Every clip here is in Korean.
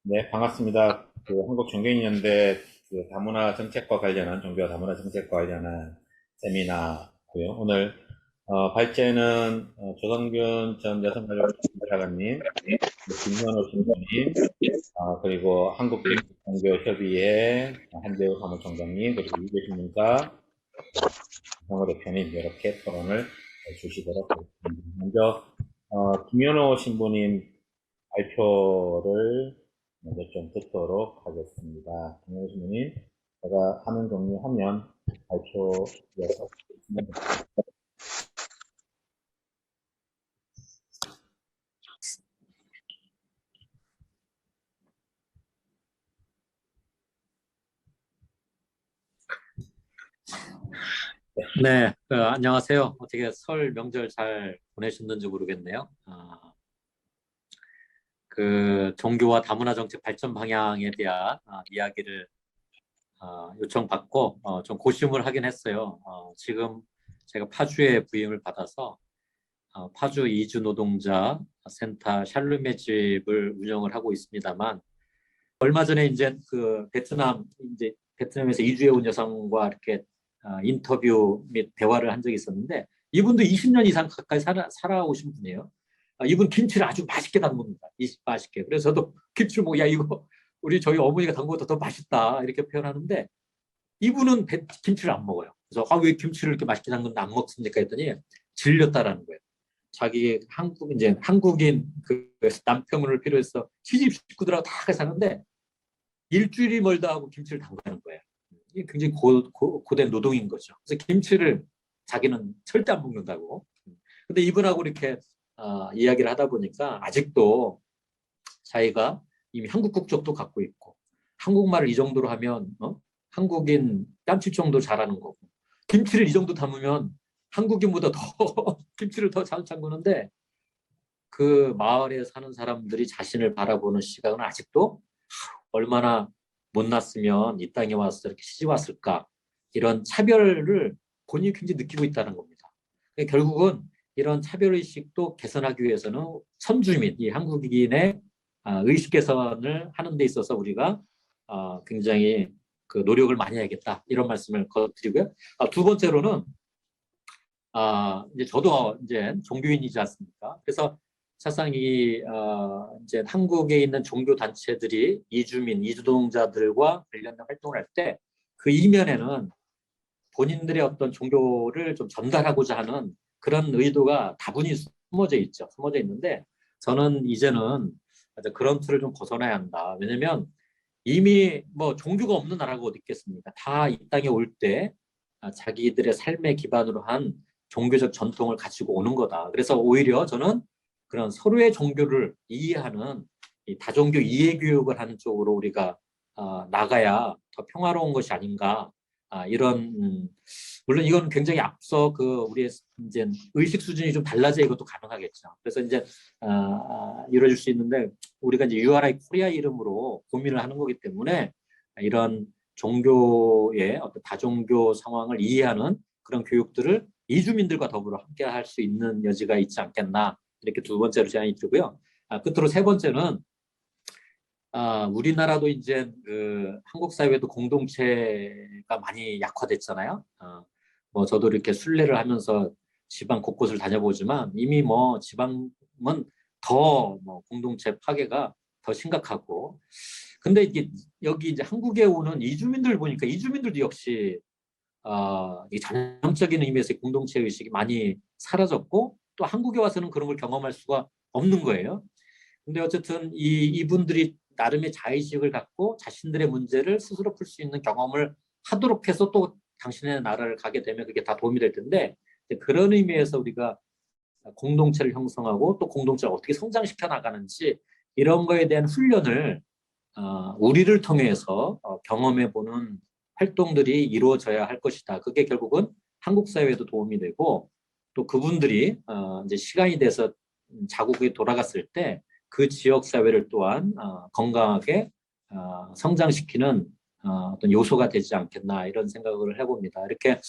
네, 반갑습니다. 한국종교인연대 다문화 정책과 관련한, 종교 다문화 정책과 관련한 세미나고요. 오늘 발제는 조성균 전 여성가족부장님, 김현호 신부님, 그리고 한국종교협의회 한재우 사무총장님, 그리고 이계신 문사, 성호 대표님 이렇게 토론을 주시도록 하겠습니다. 먼저 김현호 신부님 발표를 먼저 좀 듣도록 하겠습니다. 김현호 신부님, 제가 화면 공유하면 발표 이어서 듣겠습니다. 네, 안녕하세요. 어떻게 설 명절 잘 보내셨는지 모르겠네요. 종교와 다문화 정책 발전 방향에 대한 이야기를 요청받고 좀 고심을 하긴 했어요. 지금 제가 파주에 부임을 받아서 파주 이주 노동자 센터 샬롬의 집을 운영을 하고 있습니다만, 얼마 전에 이제 베트남에서 이주해 온 여성과 이렇게 인터뷰 및 대화를 한 적이 있었는데, 이분도 20년 이상 가까이 살아오신 분이에요. 이분 김치를 아주 맛있게 담굽니다. 맛있게. 그래서 저도 김치를 야, 이거 저희 어머니가 담근 것보다 더 맛있다. 이렇게 표현하는데, 이분은 김치를 안 먹어요. 그래서 왜 김치를 이렇게 맛있게 담근데 안 먹습니까? 했더니 질렸다라는 거예요. 자기 한국인 남편을 필요해서 시집 식구들하고 다 같이 사는데 일주일이 멀다 하고 김치를 담가는 거예요. 이게 굉장히 고된 노동인 거죠. 그래서 김치를 자기는 절대 안 먹는다고. 근데 이분하고 이렇게 이야기를 하다 보니까 아직도 자기가 이미 한국 국적도 갖고 있고, 한국말을 이 정도로 하면 한국인 뺨칠 정도 잘하는 거고, 김치를 이 정도 담으면 한국인보다 더 김치를 더 잘 담그는데, 그 마을에 사는 사람들이 자신을 바라보는 시각은 아직도 얼마나 못났으면 이 땅에 와서 이렇게 시집 왔을까, 이런 차별을 본인이 굉장히 느끼고 있다는 겁니다. 결국은 이런 차별의식도 개선하기 위해서는 선주민, 이 한국인의 의식 개선을 하는 데 있어서 우리가 굉장히 그 노력을 많이 해야겠다, 이런 말씀을 드리고요. 두 번째로는 이제 저도 이제 종교인이지 않습니까? 그래서 사실상 이제 한국에 있는 종교 단체들이 이주동자들과 관련된 활동을 할 때 그 이면에는 본인들의 어떤 종교를 좀 전달하고자 하는 그런 의도가 다분히 숨어져 있죠. 숨어져 있는데, 저는 이제는 그런 틀을 좀 벗어나야 한다. 왜냐면 이미 뭐 종교가 없는 나라가 어디 있겠습니까? 다 이 땅에 올 때 자기들의 삶의 기반으로 한 종교적 전통을 가지고 오는 거다. 그래서 오히려 저는 그런 서로의 종교를 이해하는 이 다종교 이해 교육을 하는 쪽으로 우리가 나가야 더 평화로운 것이 아닌가, 이런 물론 이건 굉장히 앞서 우리의 이제 의식 수준이 좀 달라져야 이것도 가능하겠죠. 그래서 이제 이루어질 수 있는데, 우리가 이제 URI 코리아 이름으로 고민을 하는 거기 때문에 이런 종교의 어떤 다종교 상황을 이해하는 그런 교육들을 이주민들과 더불어 함께 할 수 있는 여지가 있지 않겠나, 이렇게 두 번째로 제안이 들고요. 끝으로 세 번째는 우리나라도 이제 한국 사회도 공동체가 많이 약화됐잖아요. 뭐 저도 이렇게 순례를 하면서 지방 곳곳을 다녀보지만 이미 뭐 지방은 더 뭐 공동체 파괴가 더 심각하고, 근데 이게 여기 이제 한국에 오는 이주민들 보니까 이주민들도 역시 이 전형적인 의미에서의 공동체 의식이 많이 사라졌고, 또 한국에 와서는 그런 걸 경험할 수가 없는 거예요. 근데 어쨌든 이분들이 나름의 자의식을 갖고 자신들의 문제를 스스로 풀 수 있는 경험을 하도록 해서 또 당신의 나라를 가게 되면 그게 다 도움이 될 텐데, 그런 의미에서 우리가 공동체를 형성하고 또 공동체를 어떻게 성장시켜 나가는지, 이런 거에 대한 훈련을 우리를 통해서 경험해보는 활동들이 이루어져야 할 것이다. 그게 결국은 한국 사회에도 도움이 되고, 또 그분들이 이제 시간이 돼서 자국에 돌아갔을 때 그 지역 사회를 또한 건강하게 성장시키는 어떤 요소가 되지 않겠나, 이런 생각을 해봅니다. 이렇게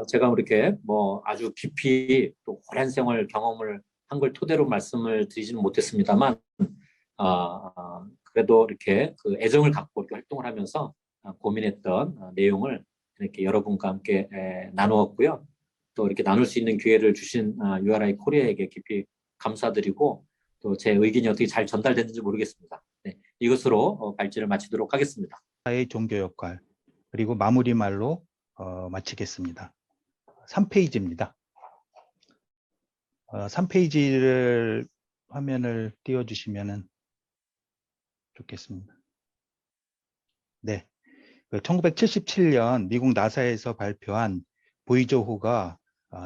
제가 이렇게 뭐 아주 깊이 또 오랜 생활 경험을 한 걸 토대로 말씀을 드리지는 못했습니다만, 그래도 이렇게 그 애정을 갖고 이렇게 활동을 하면서 고민했던 내용을 이렇게 여러분과 함께 나누었고요. 또 이렇게 나눌 수 있는 기회를 주신 URI 코리아에게 깊이 감사드리고, 또 제 의견이 어떻게 잘 전달됐는지 모르겠습니다. 네, 이것으로 발제를 마치도록 하겠습니다. 의 종교 역할, 그리고 마무리 말로 마치겠습니다. 3페이지입니다. 3페이지를 화면을 띄워주시면 좋겠습니다. 네, 1977년 미국 나사에서 발표한 보이저호가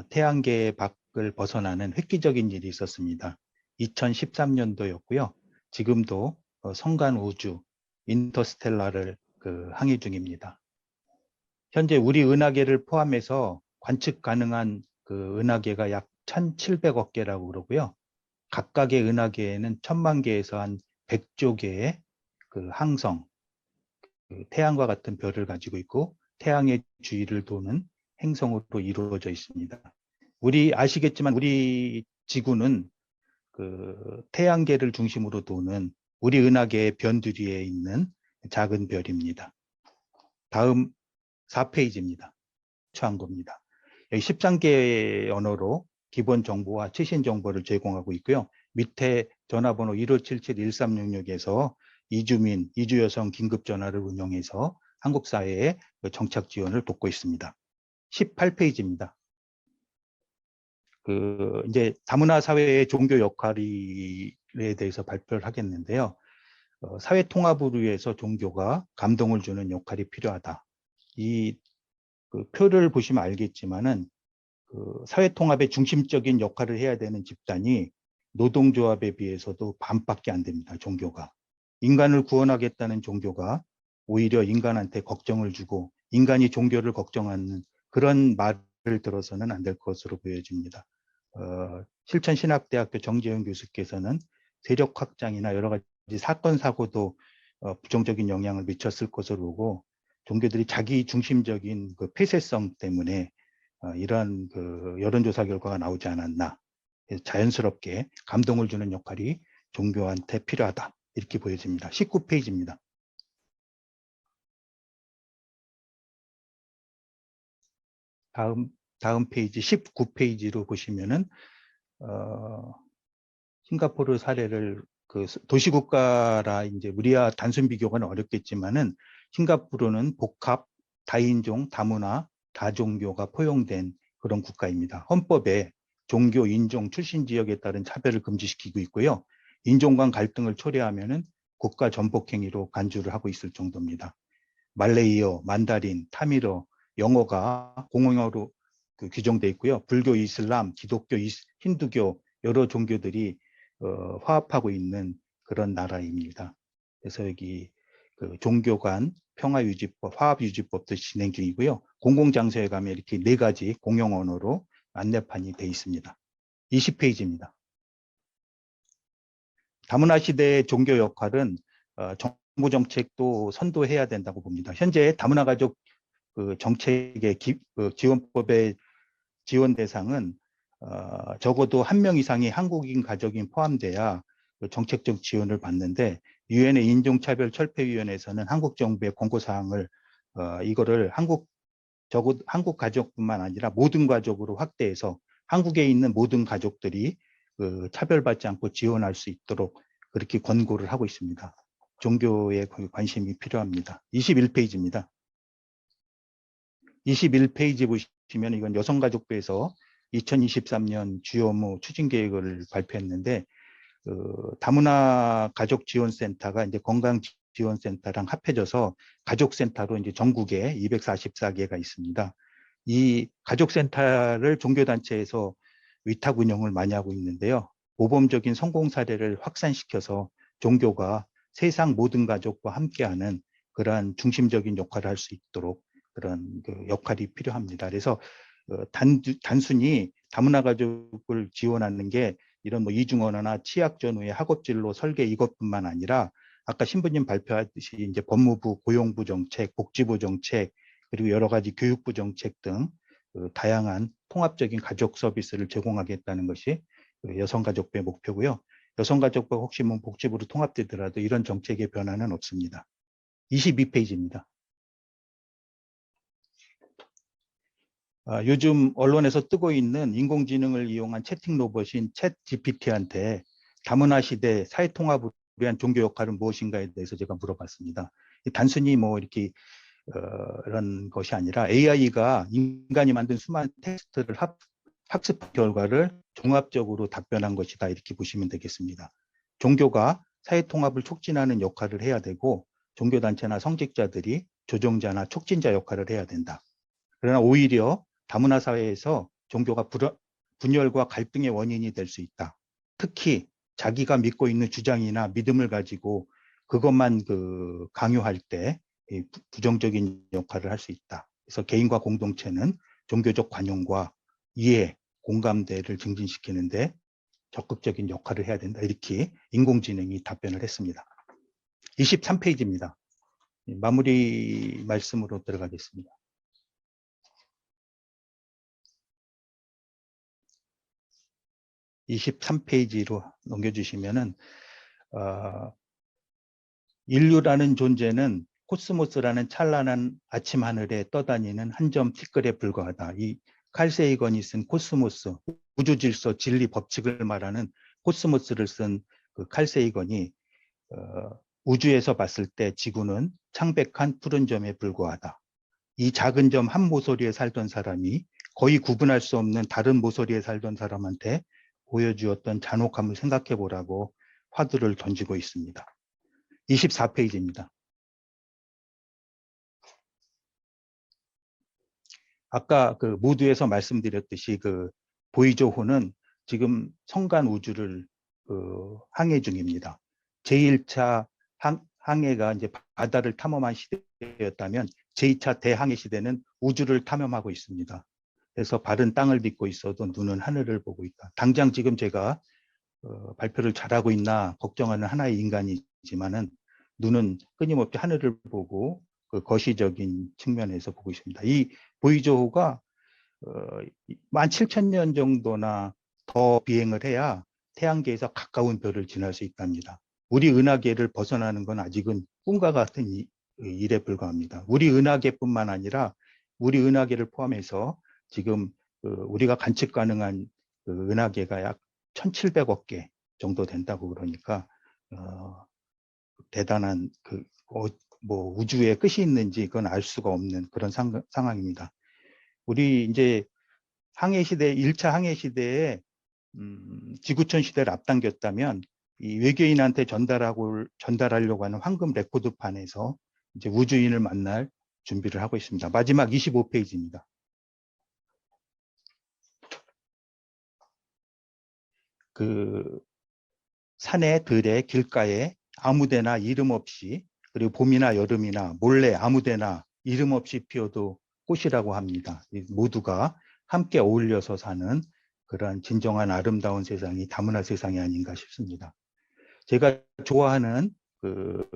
태양계 밖을 벗어나는 획기적인 일이 있었습니다. 2013년도였고요. 지금도 성간 우주 인터스텔라를 항해 중입니다. 현재 우리 은하계를 포함해서 관측 가능한 은하계가 약 1,700억 개라고 그러고요. 각각의 은하계에는 1,000만 개에서 한 100조 개의 항성, 태양과 같은 별을 가지고 있고 태양의 주위를 도는 행성으로 이루어져 있습니다. 아시겠지만 우리 지구는 태양계를 중심으로 도는 우리 은하계의 변두리에 있는 작은 별입니다. 다음 4페이지입니다. 처한 겁니다. 여기 13개의 언어로 기본 정보와 최신 정보를 제공하고 있고요. 밑에 전화번호 1577-1366에서 이주민, 이주여성 긴급전화를 운영해서 한국 사회의 정착 지원을 돕고 있습니다. 18페이지입니다. 이제 다문화 사회의 종교 역할에 대해서 발표를 하겠는데요. 사회 통합을 위해서 종교가 감동을 주는 역할이 필요하다. 이 표를 보시면 알겠지만은 사회 통합의 중심적인 역할을 해야 되는 집단이 노동조합에 비해서도 반밖에 안 됩니다. 종교가. 인간을 구원하겠다는 종교가 오히려 인간한테 걱정을 주고 인간이 종교를 걱정하는 그런 말을 들어서는 안 될 것으로 보여집니다. 실천신학대학교 정재현 교수께서는 세력 확장이나 여러 가지 사건 사고도 부정적인 영향을 미쳤을 것으로 보고 종교들이 자기 중심적인 폐쇄성 때문에 이러한 여론조사 결과가 나오지 않았나. 자연스럽게 감동을 주는 역할이 종교한테 필요하다. 이렇게 보여집니다. 19페이지입니다. 다음 페이지 19페이지로 보시면은 싱가포르 사례를 도시국가라 이제 우리와 단순 비교가 어렵겠지만은 싱가포르는 복합, 다인종, 다문화, 다종교가 포용된 그런 국가입니다. 헌법에 종교, 인종, 출신 지역에 따른 차별을 금지시키고 있고요. 인종 간 갈등을 초래하면은 국가 전복 행위로 간주를 하고 있을 정도입니다. 말레이어, 만다린, 타밀어, 영어가 공용어로 규정돼 있고요. 불교, 이슬람, 기독교, 힌두교 여러 종교들이 화합하고 있는 그런 나라입니다. 그래서 여기 종교 간 평화유지법, 화합유지법도 진행 중이고요. 공공장소에 가면 이렇게 4가지 공용 언어로 안내판이 되어 있습니다. 20페이지입니다. 다문화 시대의 종교 역할은 정부 정책도 선도해야 된다고 봅니다. 현재 다문화 가족 정책의 지원법의 지원 대상은 적어도 1명 이상의 한국인 가족이 포함돼야 정책적 지원을 받는데 유엔의 인종차별 철폐위원회에서는 한국 정부의 권고사항을 이거를 한국 가족뿐만 아니라 모든 가족으로 확대해서 한국에 있는 모든 가족들이 차별받지 않고 지원할 수 있도록 그렇게 권고를 하고 있습니다. 종교에 관심이 필요합니다. 21페이지입니다. 21페이지 보시면 이건 여성가족부에서 2023년 주요 업무 추진 계획을 발표했는데 다문화 가족지원센터가 이제 건강지원센터랑 합해져서 가족센터로 이제 전국에 244개가 있습니다. 이 가족센터를 종교단체에서 위탁 운영을 많이 하고 있는데요. 모범적인 성공 사례를 확산시켜서 종교가 세상 모든 가족과 함께하는 그러한 중심적인 역할을 할 수 있도록 그런 역할이 필요합니다. 그래서 단순히 다문화 가족을 지원하는 게 이런 이중 언어나 취약 전후의 학업진로 설계 이것뿐만 아니라 아까 신부님 발표하듯이 이제 법무부, 고용부 정책, 복지부 정책 그리고 여러 가지 교육부 정책 등 다양한 통합적인 가족 서비스를 제공하겠다는 것이 그 여성가족부의 목표고요. 여성가족부가 혹시 뭐 복지부로 통합되더라도 이런 정책의 변화는 없습니다. 22페이지입니다. 요즘 언론에서 뜨고 있는 인공지능을 이용한 채팅 로봇인 챗 GPT한테 다문화 시대 사회통합을 위한 종교 역할은 무엇인가에 대해서 제가 물어봤습니다. 단순히 뭐 이렇게 이런 것이 아니라 AI가 인간이 만든 수많은 텍스트를 학습 결과를 종합적으로 답변한 것이다, 이렇게 보시면 되겠습니다. 종교가 사회통합을 촉진하는 역할을 해야 되고 종교단체나 성직자들이 조정자나 촉진자 역할을 해야 된다. 그러나 오히려 다문화 사회에서 종교가 분열과 갈등의 원인이 될 수 있다. 특히 자기가 믿고 있는 주장이나 믿음을 가지고 그것만 강요할 때 부정적인 역할을 할 수 있다. 그래서 개인과 공동체는 종교적 관용과 이해, 공감대를 증진시키는데 적극적인 역할을 해야 된다. 이렇게 인공지능이 답변을 했습니다. 23페이지입니다. 마무리 말씀으로 들어가겠습니다. 23페이지로 넘겨주시면은 인류라는 존재는 코스모스라는 찬란한 아침 하늘에 떠다니는 한 점 티끌에 불과하다. 이 칼 세이건이 쓴 코스모스, 우주 질서 진리 법칙을 말하는 코스모스를 쓴 그 칼 세이건이 우주에서 봤을 때 지구는 창백한 푸른 점에 불과하다. 이 작은 점 한 모서리에 살던 사람이 거의 구분할 수 없는 다른 모서리에 살던 사람한테 보여주었던 잔혹함을 생각해 보라고 화두를 던지고 있습니다. 24페이지입니다. 아까 모두에서 말씀드렸듯이 보이조호는 지금 성간 우주를 항해 중입니다. 제1차 항해가 이제 바다를 탐험한 시대였다면 제2차 대항해 시대는 우주를 탐험하고 있습니다. 그래서 발은 땅을 딛고 있어도 눈은 하늘을 보고 있다. 당장 지금 제가 발표를 잘하고 있나 걱정하는 하나의 인간이지만은 눈은 끊임없이 하늘을 보고 거시적인 측면에서 보고 있습니다. 이 보이조호가 17,000년 정도나 더 비행을 해야 태양계에서 가까운 별을 지날 수 있답니다. 우리 은하계를 벗어나는 건 아직은 꿈과 같은 일에 불과합니다. 우리 은하계뿐만 아니라 우리 은하계를 포함해서 지금 우리가 관측 가능한 은하계가 약 1,700억 개 정도 된다고 그러니까 대단한 뭐 우주에 끝이 있는지 그건 알 수가 없는 그런 상황입니다. 우리 이제 항해 시대 1차 항해 시대에 지구촌 시대를 앞당겼다면 이 외계인한테 전달하려고 하는 황금 레코드판에서 이제 우주인을 만날 준비를 하고 있습니다. 마지막 25페이지입니다. 산에, 들에, 길가에 아무데나 이름 없이, 그리고 봄이나 여름이나 몰래 아무데나 이름 없이 피어도 꽃이라고 합니다. 모두가 함께 어울려서 사는 그러한 진정한 아름다운 세상이 다문화 세상이 아닌가 싶습니다. 제가 좋아하는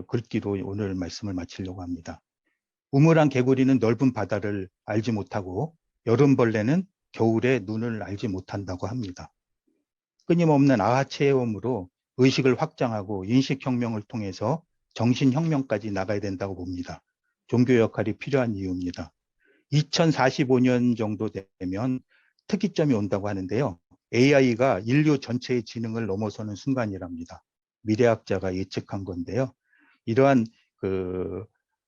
글귀로 오늘 말씀을 마치려고 합니다. 우물안 개구리는 넓은 바다를 알지 못하고 여름벌레는 겨울에 눈을 알지 못한다고 합니다. 끊임없는 아하 체험으로 의식을 확장하고 인식혁명을 통해서 정신혁명까지 나가야 된다고 봅니다. 종교 역할이 필요한 이유입니다. 2045년 정도 되면 특이점이 온다고 하는데요. AI가 인류 전체의 지능을 넘어서는 순간이랍니다. 미래학자가 예측한 건데요. 이러한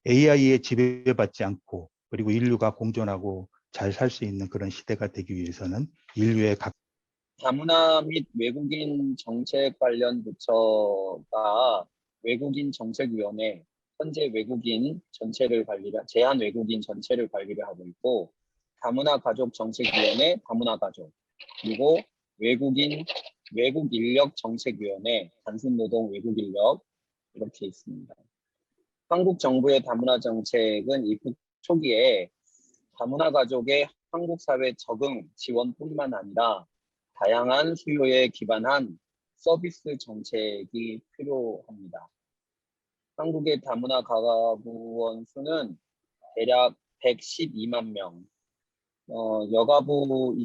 AI에 지배받지 않고 그리고 인류가 공존하고 잘 살 수 있는 그런 시대가 되기 위해서는 인류의 다문화 및 외국인 정책 관련 부처가 외국인 정책위원회, 현재 외국인 전체를 제한 외국인 전체를 관리를 하고 있고, 다문화 가족 정책위원회, 다문화 가족, 그리고 외국 인력 정책위원회, 단순 노동 외국 인력 이렇게 있습니다. 한국 정부의 다문화 정책은 입국 초기에 다문화 가족의 한국 사회 적응 지원뿐만 아니라 다양한 수요에 기반한 서비스 정책이 필요합니다. 한국의 다문화 가구원 수는 대략 112만 명, 여가부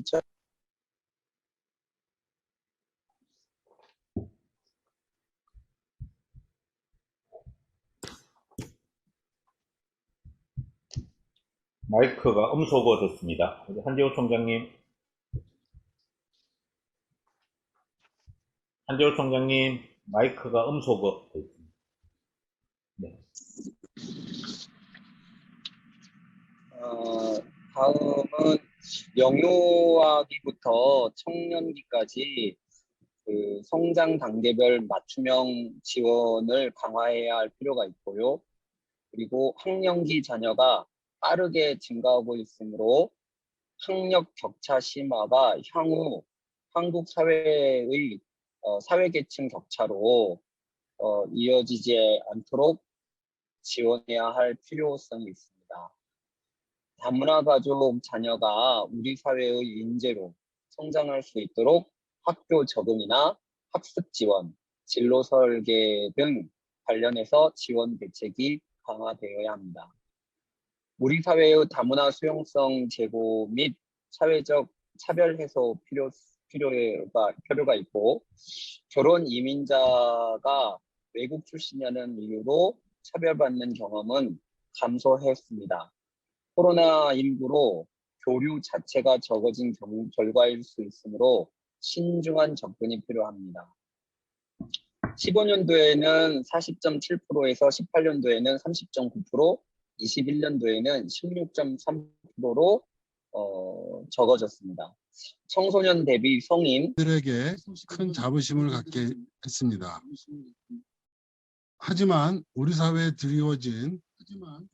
마이크가 음소거 됐습니다. 한재호 총장님. 한재호 총장님, 마이크가 음소거 됐습니다. 네. 다음은 영유아기부터 청년기까지 그 성장 단계별 맞춤형 지원을 강화해야 할 필요가 있고요. 그리고 학령기 자녀가 빠르게 증가하고 있으므로 학력 격차 심화가 향후 한국 사회의 사회계층 격차로 이어지지 않도록 지원해야 할 필요성이 있습니다. 다문화 가족 자녀가 우리 사회의 인재로 성장할 수 있도록 학교 적응이나 학습 지원, 진로 설계 등 관련해서 지원 대책이 강화되어야 합니다. 우리 사회의 다문화 수용성 제고 및 사회적 차별 해소 필요가 있고, 결혼 이민자가 외국 출신이라는 이유로 차별받는 경험은 감소했습니다. 코로나19로 교류 자체가 적어진 결과일 수 있으므로 신중한 접근이 필요합니다. 15년도에는 40.7%에서 18년도에는 30.9%, 21년도에는 16.3%로 적어졌습니다. 청소년 대비 성인 들에게 큰 자부심을 갖게 했습니다. 하지만 우리 사회에 드리워진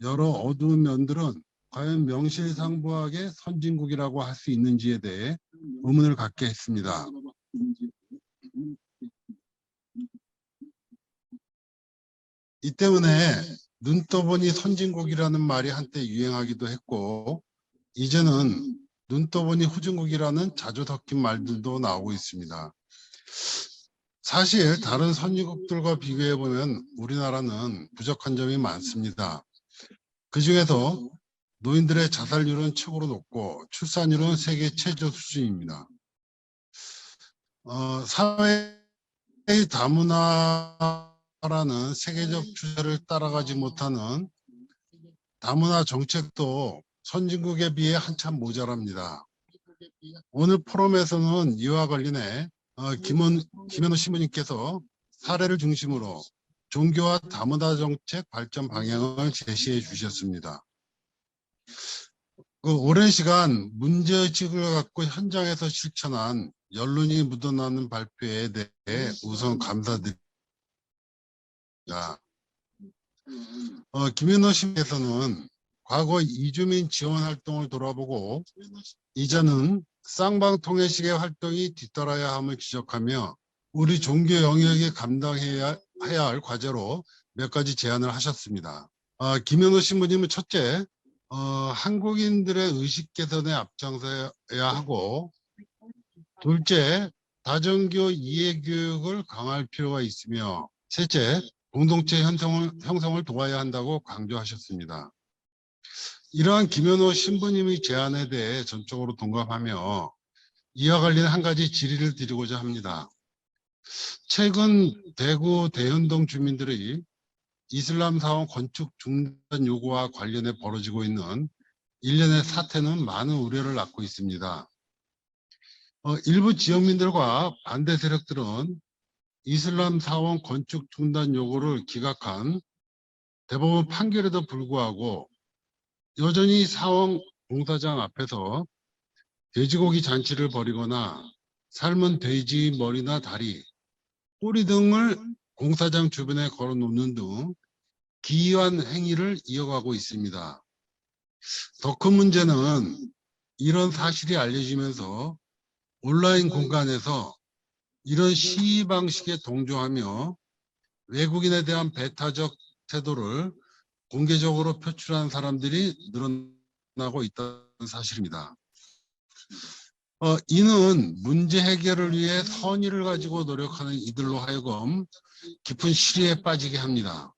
여러 어두운 면들은 과연 명실상부하게 선진국이라고 할 수 있는지에 대해 의문을 갖게 했습니다. 이 때문에 눈 떠보니 선진국이라는 말이 한때 유행하기도 했고, 이제는 눈 떠보니 후진국이라는 자주 섞인 말들도 나오고 있습니다. 사실 다른 선진국들과 비교해 보면 우리나라는 부족한 점이 많습니다. 그 중에서 노인들의 자살률은 최고로 높고 출산율은 세계 최저 수준입니다. 사회의 다문화라는 세계적 추세를 따라가지 못하는 다문화 정책도 선진국에 비해 한참 모자랍니다. 오늘 포럼에서는 이와 관련해 김현우 신부님께서 사례를 중심으로 종교와 다문화 정책 발전 방향을 제시해 주셨습니다. 오랜 시간 문제의식을 갖고 현장에서 실천한 연륜이 묻어나는 발표에 대해 우선 감사드립니다. 김현우 신부께서는 과거 이주민 지원 활동을 돌아보고 이제는 쌍방통일식의 활동이 뒤따라야 함을 지적하며 우리 종교 영역에 감당해야 할 과제로 몇 가지 제안을 하셨습니다. 김현우 신부님은 첫째, 한국인들의 의식 개선에 앞장서야 하고, 둘째, 다정교 이해교육을 강화할 필요가 있으며, 셋째, 공동체 형성을 도와야 한다고 강조하셨습니다. 이러한 김현우 신부님의 제안에 대해 전적으로 동감하며 이와 관련 한 가지 질의를 드리고자 합니다. 최근 대구 대현동 주민들의 이슬람 사원 건축 중단 요구와 관련해 벌어지고 있는 일련의 사태는 많은 우려를 낳고 있습니다. 일부 지역민들과 반대 세력들은 이슬람 사원 건축 중단 요구를 기각한 대법원 판결에도 불구하고 여전히 사원 공사장 앞에서 돼지고기 잔치를 벌이거나 삶은 돼지 머리나 다리, 꼬리 등을 공사장 주변에 걸어놓는 등 기이한 행위를 이어가고 있습니다. 더 큰 문제는 이런 사실이 알려지면서 온라인 공간에서 이런 시위 방식에 동조하며 외국인에 대한 배타적 태도를 공개적으로 표출한 사람들이 늘어나고 있다는 사실입니다. 이는 문제 해결을 위해 선의를 가지고 노력하는 이들로 하여금 깊은 시리에 빠지게 합니다.